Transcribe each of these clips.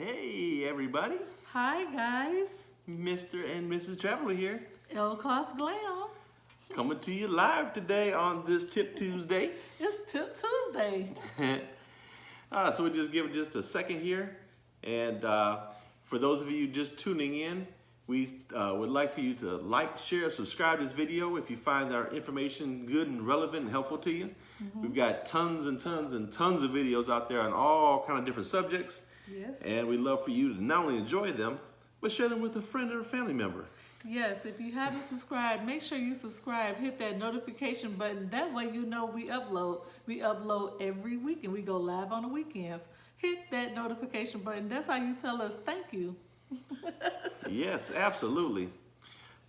Hey everybody, Hi guys, Mr. and Mrs. Traveler here, El Cost Glam. coming to you live today on this Tip Tuesday. It's Tip Tuesday. So we'll just give it just a second here, and for those of you just tuning in, we would like for you to like, share, subscribe to this video if you find our information good and relevant and helpful to you. We've got tons and tons and tons of videos out there on all kind of different subjects. Yes. And we'd love for you to not only enjoy them, but share them with a friend or a family member. Yes, if you haven't subscribed, make sure you subscribe. Hit that notification button. That way you know we upload. We upload every week and we go live on the weekends. Hit that notification button. That's how you tell us thank you. Yes, absolutely.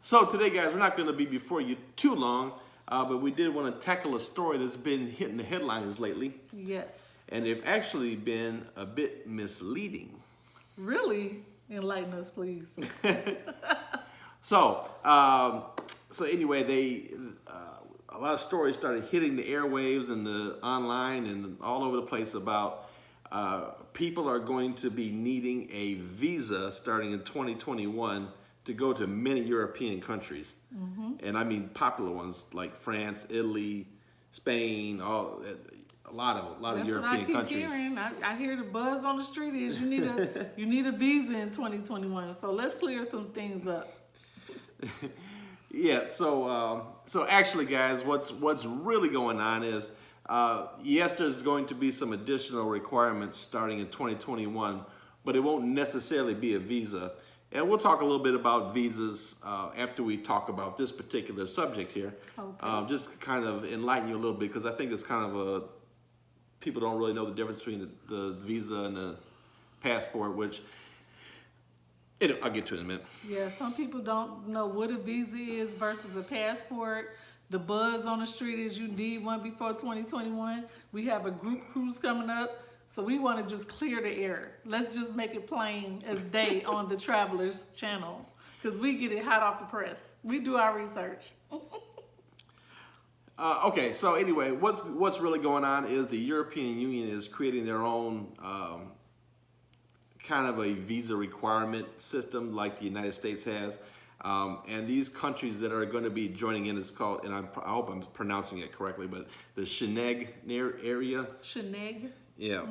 So today, guys, we're not going to be before you too long, but we did want to tackle a story that's been hitting the headlines lately. Yes. And they've actually been a bit misleading. Really? Enlighten us, please. So anyway, a lot of stories started hitting the airwaves and the online and all over the place about people are going to be needing a visa starting in 2021 to go to many European countries. And I mean popular ones like France, Italy, Spain, a lot of European countries. That's what I keep hearing. I hear the buzz on the street is you need a visa in 2021. So let's clear some things up. Yeah. So actually, guys, what's really going on is yes, there's going to be some additional requirements starting in 2021, but it won't necessarily be a visa. And we'll talk a little bit about visas after we talk about this particular subject here. Okay. Just kind of enlighten you a little bit because I think it's kind of people don't really know the difference between the visa and the passport, which I'll get to in a minute. Yeah, some people don't know what a visa is versus a passport. The buzz on the street is you need one before 2021. We have a group cruise coming up, so we want to just clear the air. Let's just make it plain as day on the Travelers channel because we get it hot off the press. We do our research. Okay, so anyway, what's really going on is the European Union is creating their own kind of a visa requirement system like the United States has. And these countries that are going to be joining in is called, and I hope I'm pronouncing it correctly, but the Schengen area. Schengen? Yeah.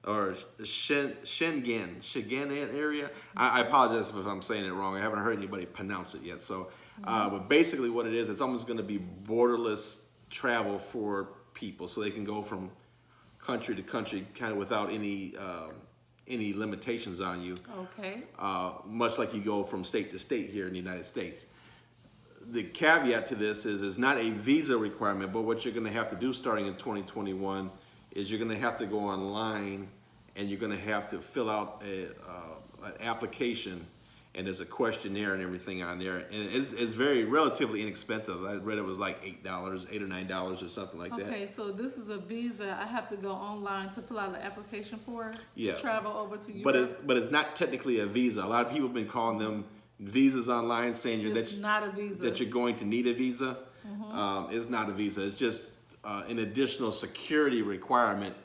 Or Schengen area. I apologize if I'm saying it wrong. I haven't heard anybody pronounce it yet. So, but basically what it is, it's almost going to be borderless travel for people. So they can go from country to country kind of without any limitations on you. Okay. Much like you go from state to state here in the United States. The caveat to this is it's not a visa requirement, but what you're going to have to do starting in 2021 is you're going to have to go online and you're going to have to fill out an application, and there's a questionnaire and everything on there, and it's very relatively inexpensive. I read it was like $8 or $9 or something like that. Okay, so this is a visa I have to go online to fill out an application for Yeah. to travel over to Europe. But it's not technically a visa. A lot of people have been calling them visas online, saying It's not a visa. that you're going to need a visa. It's not a visa. It's just an additional security requirement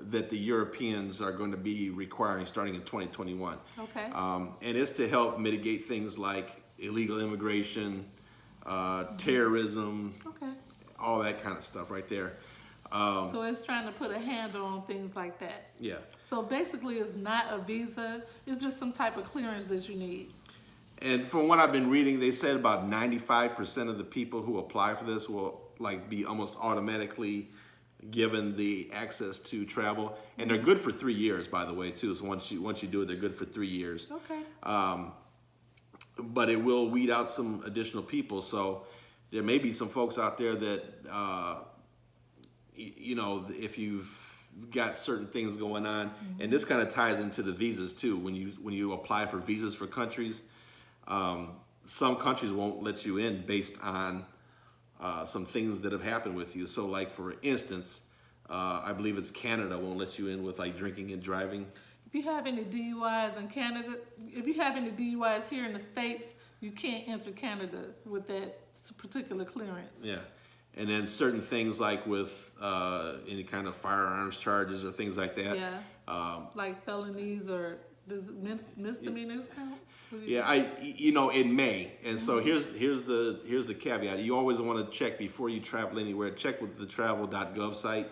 that the Europeans are going to be requiring starting in 2021. Okay. And it's to help mitigate things like illegal immigration, terrorism, Okay. all that kind of stuff right there. So it's trying to put a handle on things like that. Yeah. So basically it's not a visa, it's just some type of clearance that you need. And from what I've been reading, they said about 95% of the people who apply for this will be almost automatically given the access to travel, and they're good for 3 years, by the way, too. So once you do it, they're good for 3 years. Okay. But it will weed out some additional people. So there may be some folks out there that if you've got certain things going on, and this kind of ties into the visas too. When you apply for visas for countries, some countries won't let you in based on some things that have happened with you. So like for instance, I believe it's Canada won't let you in with like drinking and driving. If you have any DUIs in Canada, if you have any DUIs here in the States, you can't enter Canada with that particular clearance. Yeah. And then certain things like with any kind of firearms charges or things like that. Yeah. Like felonies or does misdemeanors count? What do you Yeah, it may. And so here's the caveat. You always want to check before you travel anywhere. Check with the travel.gov site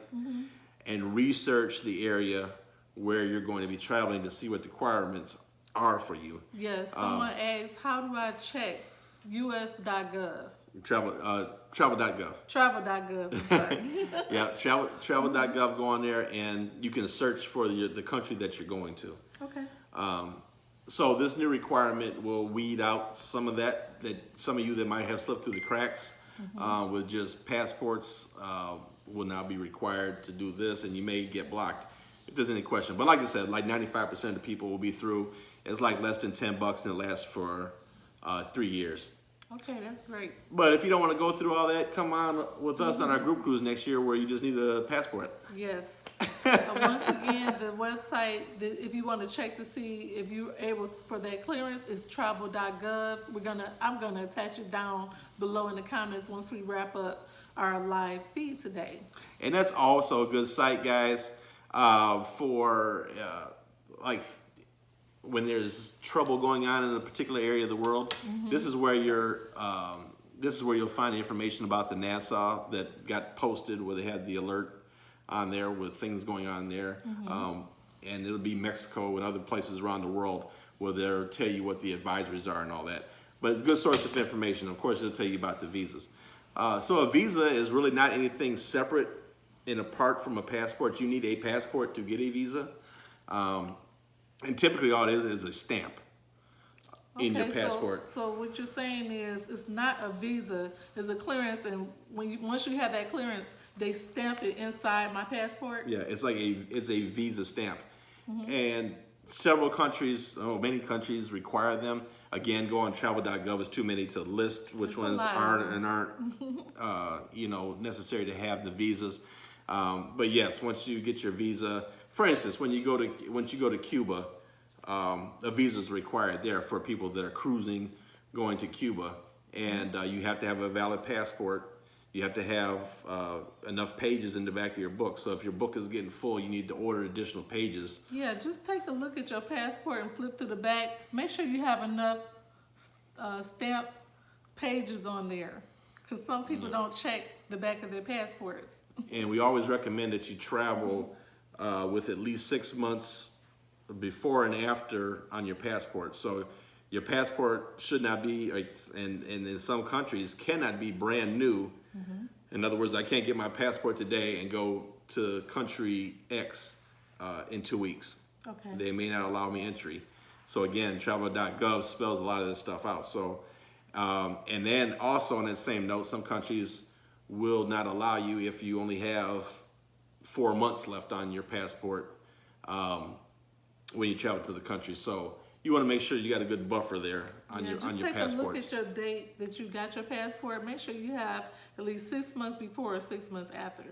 and research the area where you're going to be traveling to see what the requirements are for you. Yes, someone asked, how do I check us.gov? Travel.gov. Travel.gov, I'm sorry. Yeah, travel.gov, go on there and you can search for the country that you're going to. Okay. So this new requirement will weed out some of that some of you that might have slipped through the cracks with just passports will now be required to do this, and you may get blocked if there's any question. But like I said, like 95% of the people will be through. It's like less than $10 and it lasts for 3 years. Okay, that's great. But if you don't want to go through all that, come on with us on our group cruise next year where you just need a passport. Yes. Once again, the website, if you want to check to see if you're able for that clearance, is travel.gov. I'm gonna attach it down below in the comments once we wrap up our live feed today. And that's also a good site, guys, for like when there's trouble going on in a particular area of the world. This is where you'll find information about the Nassau that got posted, where they had the alert on there with things going on there. And it'll be Mexico and other places around the world where they'll tell you what the advisories are and all that. But it's a good source of information. Of course, it'll tell you about the visas. So a visa is really not anything separate and apart from a passport. You need a passport to get a visa. And typically all it is a stamp in your passport. So what you're saying is it's not a visa, it's a clearance, and once you have that clearance, they stamp it inside my passport? Yeah, it's a visa stamp. And several countries, many countries require them. Again, go on travel.gov. It's too many to list which ones aren't and aren't necessary to have the visas. But yes, once you get your visa, for instance, once you go to Cuba, a visa is required there for people that are cruising going to Cuba, and you have to have a valid passport. You have to have enough pages in the back of your book. So if your book is getting full, you need to order additional pages. Yeah, just take a look at your passport and flip to the back. Make sure you have enough stamp pages on there, because some people don't check the back of their passports. And we always recommend that you travel with at least 6 months before and after on your passport. So your passport should not be, and in some countries, cannot be brand new. In other words, I can't get my passport today and go to country X in 2 weeks. Okay. They may not allow me entry. So again, travel.gov spells a lot of this stuff out. So, and then also on that same note, some countries will not allow you if you only have 4 months left on your passport when you travel to the country. So you want to make sure you got a good buffer there on your passport. Just take a look at your date that you got your passport. Make sure you have at least 6 months before or 6 months after.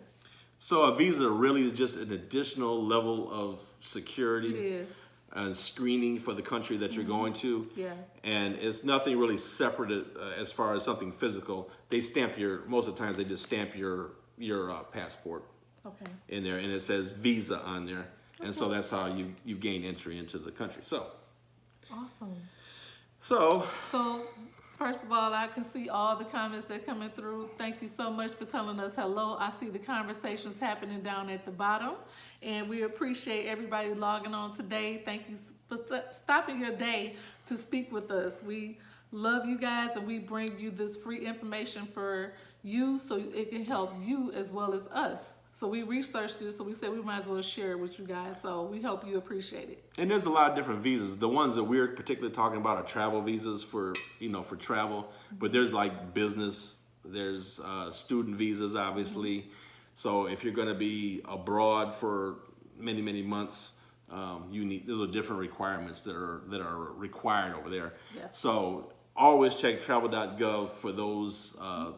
So a visa really is just an additional level of security. It is. And screening for the country that you're going to. Yeah. And it's nothing really separate as far as something physical. They stamp most of the times they just stamp your passport in there, and it says visa on there. And so that's how you gain entry into the country. So. Awesome. So first of all, I can see all the comments that are coming through. Thank you so much for telling us hello. I see the conversations happening down at the bottom, and we appreciate everybody logging on today. Thank you for stopping your day to speak with us. We love you guys, and we bring you this free information for you so it can help you as well as us. So we researched this, so we said we might as well share it with you guys. So we hope you appreciate it. And there's a lot of different visas. The ones that we're particularly talking about are travel visas for travel. But there's like business, there's student visas, obviously. So if you're going to be abroad for many, many months, those are different requirements that are required over there. Yeah. So always check travel.gov for those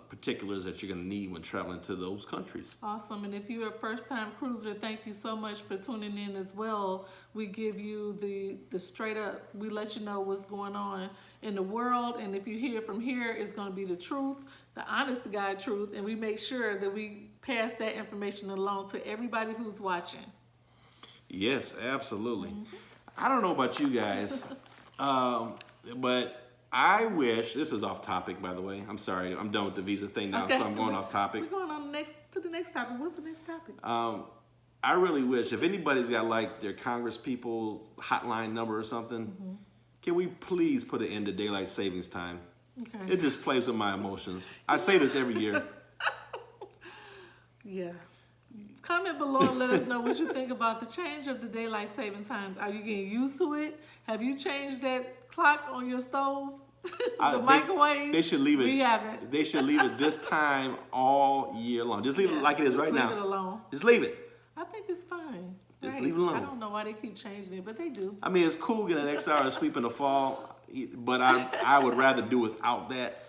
particulars that you're going to need when traveling to those countries. Awesome. And if you're a first-time cruiser, thank you so much for tuning in as well. We give you the straight up, we let you know what's going on in the world. And if you hear from here, it's going to be the truth, the honest to God truth. And we make sure that we pass that information along to everybody who's watching. Yes, absolutely. I don't know about you guys, but I wish, this is off topic, by the way. I'm sorry, I'm done with the visa thing now, Okay. so I'm going off topic. We're going on to the next topic. What's the next topic? I really wish, if anybody's got like their Congress people hotline number or something, can we please put an end to daylight savings time? Okay. It just plays with my emotions. I say this every year. Yeah. Comment below and let us know what you think about the change of the daylight saving times. Are you getting used to it? Have you changed that clock on your stove? The microwave? They should leave it. We haven't. They should leave it this time all year long. Just leave it like it is right now. Leave it alone. Just leave it. I think it's fine. Just Right. leave it alone. I don't know why they keep changing it, but they do. I mean, it's cool getting an extra hour of sleep in the fall, but I would rather do without that,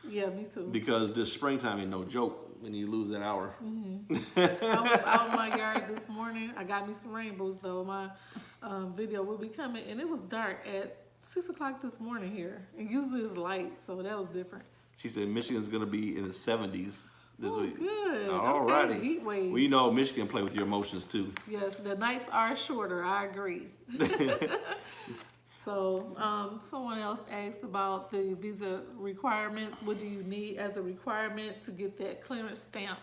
Yeah, me too. because this springtime ain't no joke when you lose that hour. I was out in my yard this morning. I got me some rainbows though. My video will be coming, and it was dark at 6 o'clock this morning here. And usually it's light, so that was different. She said Michigan's going to be in the 70s this Oh, week. good. All Okay, righty. heat wave. Well, you know Michigan play with your emotions too. Yes, the nights are shorter. I agree. So, someone else asked about the visa requirements. What do you need as a requirement to get that clearance stamp?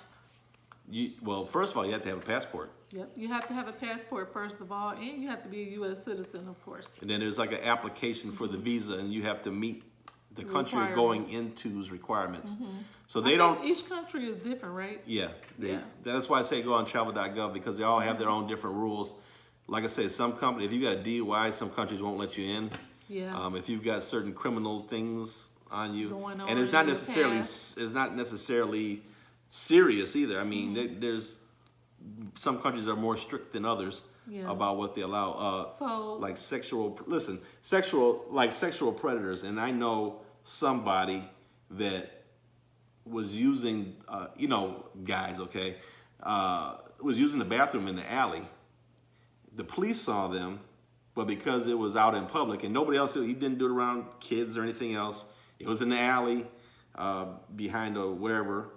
Well, first of all, you have to have a passport. Yep, you have to have a passport first of all, and you have to be a U.S. citizen, of course. And then there's like an application for the visa, and you have to meet the country you're going into's requirements. So they don't. Each country is different, right? Yeah, Yeah. That's why I say go on travel.gov, because they all have their own different rules. Like I said, some company, if you got a DUI, some countries won't let you in. Yeah. If you've got certain criminal things on you, Going on and it's in not your necessarily past. it's not necessarily serious either. I mean, there's some countries are more strict than others Yeah. about what they allow. So- like sexual predators, and I know somebody that was using, guys, okay, was using the bathroom in the alley. The police saw them, but because it was out in public and nobody else, he didn't do it around kids or anything else. It was in the alley, behind a wherever,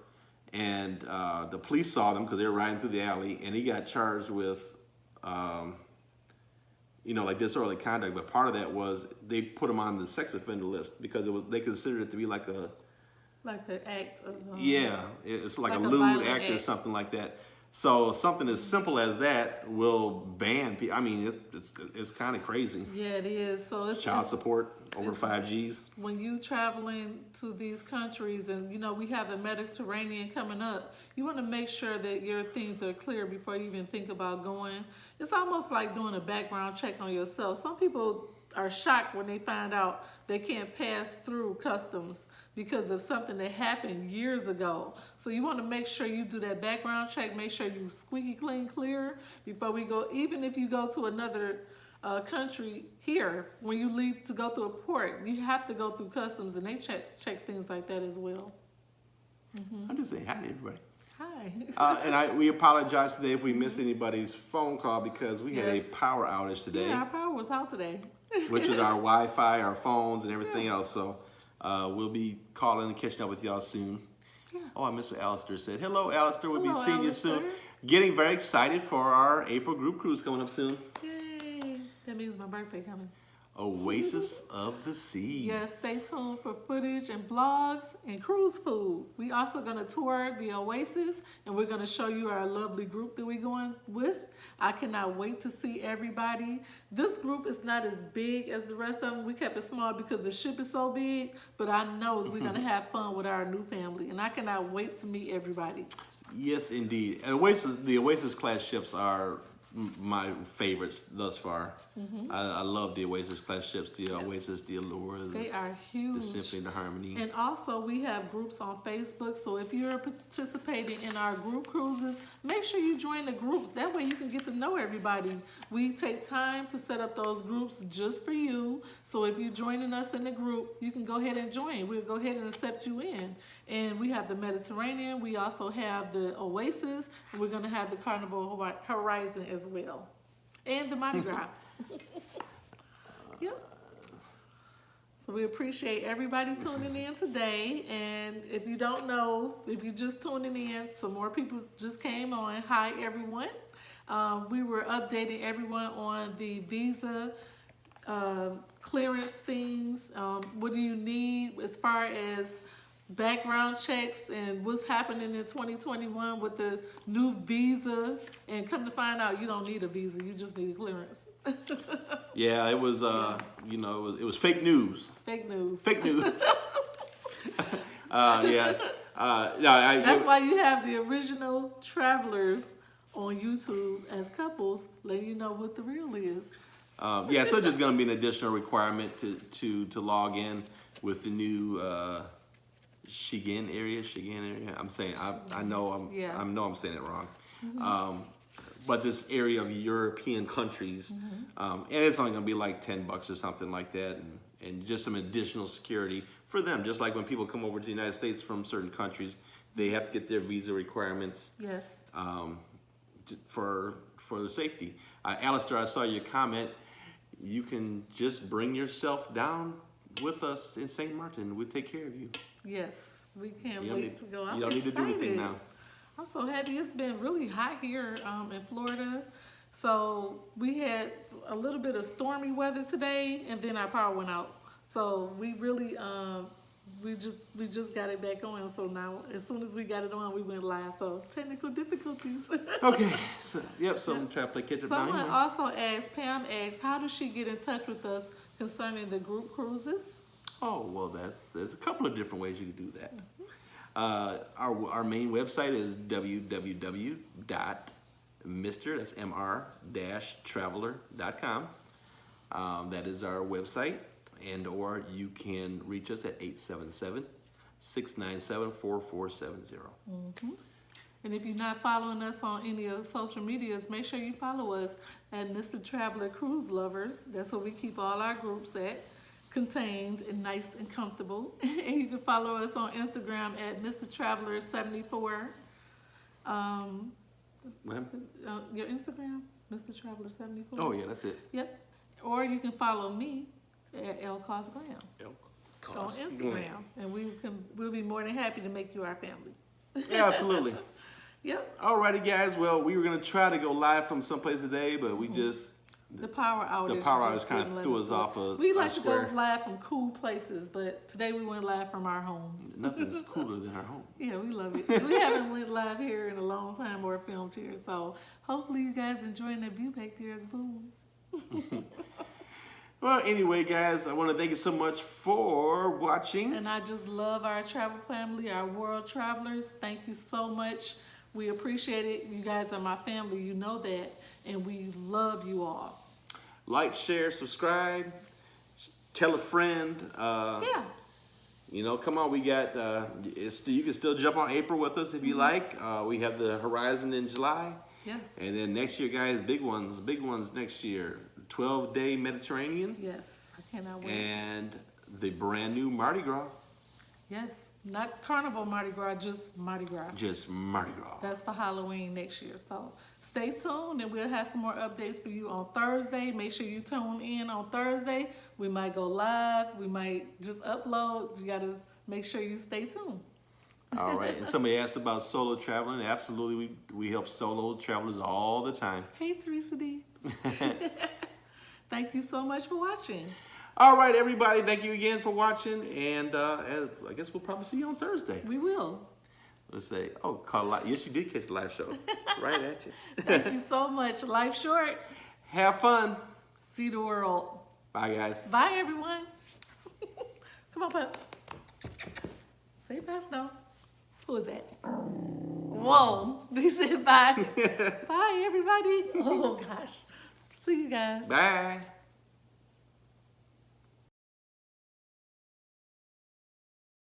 and the police saw them because they were riding through the alley, and he got charged with, like disorderly conduct. But part of that was they put him on the sex offender list because they considered it to be like a act of it's like a like a lewd violent act or act. something like that. So something as simple as that will ban people. I mean, it's kind of crazy. Yeah, it is. So it's Child support over 5Gs. when you traveling to these countries, and we have the Mediterranean coming up, you want to make sure that your things are clear before you even think about going. It's almost like doing a background check on yourself. Some people are shocked when they find out they can't pass through customs because of something that happened years ago. So you want to make sure you do that background check, make sure you squeaky clean clear before we go. Even if you go to another country here, when you leave to go through a port, you have to go through customs, and they check things like that as well. I'm just saying hi to everybody. Hi. And we apologize today if we missed anybody's phone call because we had a Yes. power outage today, Yeah, our power was out today. which is our Wi-Fi, our phones, and everything else. So we'll be calling and catching up with y'all soon. Yeah. Oh, I missed what Alistair said. Hello, Alistair. We'll be Hello, seeing you soon. Alistair. Getting very excited for our April group cruise coming up soon. Yay. That means my birthday coming. Oasis of the Seas. Yes, stay tuned for footage and vlogs and cruise food. We also gonna tour the Oasis, and we're gonna show you our lovely group that we're going with. I cannot wait to see everybody. This group is not as big as the rest of them. We kept it small because the ship is so big, but I know that we're gonna have fun with our new family, and I cannot wait to meet everybody. Yes, indeed. And the Oasis class ships are my favorites thus far. I love the Oasis class ships, the Oasis, the Allure, They are the huge. Symphony, the Harmony. And also, we have groups on Facebook. So if you're participating in our group cruises, make sure you join the groups. That way you can get to know everybody. We take time to set up those groups just for you. So if you're joining us in the group, you can go ahead and join. We'll go ahead and accept you in. And we have the Mediterranean. We also have the Oasis. And we're going to have the Carnival Horizon as well. And the Mardi Gras. Yep. So we appreciate everybody tuning in today. And if you don't know, if you're just tuning in, some more people just came on. Hi, everyone. We were updating everyone on the visa clearance things. What do you need as far as background checks and what's happening in 2021 with the new visas? And come to find out, you don't need a visa. You just need a clearance. Yeah, it was, you know, it was fake news. Fake news. Fake news. Yeah. That's why you have the original travelers on YouTube as couples, letting you know what the real is. Yeah, so it's just going to be an additional requirement to log in with the new Shigen area. I'm saying I know I'm saying it wrong. But this area of European countries, and it's only going to be like $10 or something like that, and just some additional security for them. Just like when people come over to the United States from certain countries, they have to get their visa requirements. Yes. For the safety. Alistair, I saw your comment. You can just bring yourself down with us in St. Martin. We'll take care of you. Yes, we can't wait to go. You don't need to do anything now. I'm so happy. It's been really hot here in Florida. So we had a little bit of stormy weather today, and then our power went out. So we really, we just got it back on. So now, as soon as we got it on, we went live. So technical difficulties. Okay. So, so I'm trying to play catch up now. Someone also asked, Pam asked, how does she get in touch with us concerning the group cruises? Oh, well, there's a couple of different ways you can do that. Our main website is www.mr-traveler.com. That is our website, or you can reach us at 877-697-4470. And if you're not following us on any of the social medias, make sure you follow us at Mr. Traveler Cruise Lovers. That's where we keep all our groups contained and nice and comfortable. And you can follow us on Instagram at Mr. Traveler 74. Your Instagram, Mr. Traveler 74. Oh yeah, that's it. Yep. Or you can follow me at El Cosgram on Instagram, and we'll be more than happy to make you our family. Yeah, absolutely. Yep. Alrighty, guys. Well, we were gonna try to go live from someplace today, but we just the power outage kind of threw us off a We like square. to go live from cool places, but today we went live from our home. Nothing's cooler than our home. Yeah, we love it. We haven't went live here in a long time or filmed here, so hopefully you guys enjoying the view back there at the pool. Well, anyway, guys, I want to thank you so much for watching. And I just love our travel family, our world travelers. Thank you so much. We appreciate it. You guys are my family. You know that. And we love you all. Like, share, subscribe, tell a friend. Yeah. You know, come on, we got, you can still jump on April with us if you like. We have the Horizon in July. Yes. And then next year, guys, big ones next year. 12-day Mediterranean. Yes, I cannot wait. And the brand new Mardi Gras. Yes, not Carnival Mardi Gras, just Mardi Gras. Just Mardi Gras. That's for Halloween next year. So stay tuned, and we'll have some more updates for you on Thursday. Make sure you tune in on Thursday. We might go live. We might just upload. You got to make sure you stay tuned. All right. And somebody asked about solo traveling. Absolutely. We help solo travelers all the time. Hey, Teresa D. Thank you so much for watching. All right, everybody. Thank you again for watching. And I guess we'll probably see you on Thursday. We will. Let's say, call live. Yes, you did catch the live show. Right at you. Thank you so much. Life short. Have fun. See the world. Bye, guys. Bye, everyone. Come on, Pep. Say bye, Snow. Who is that? Whoa. They said bye. Bye, everybody. Oh, gosh. See you guys. Bye.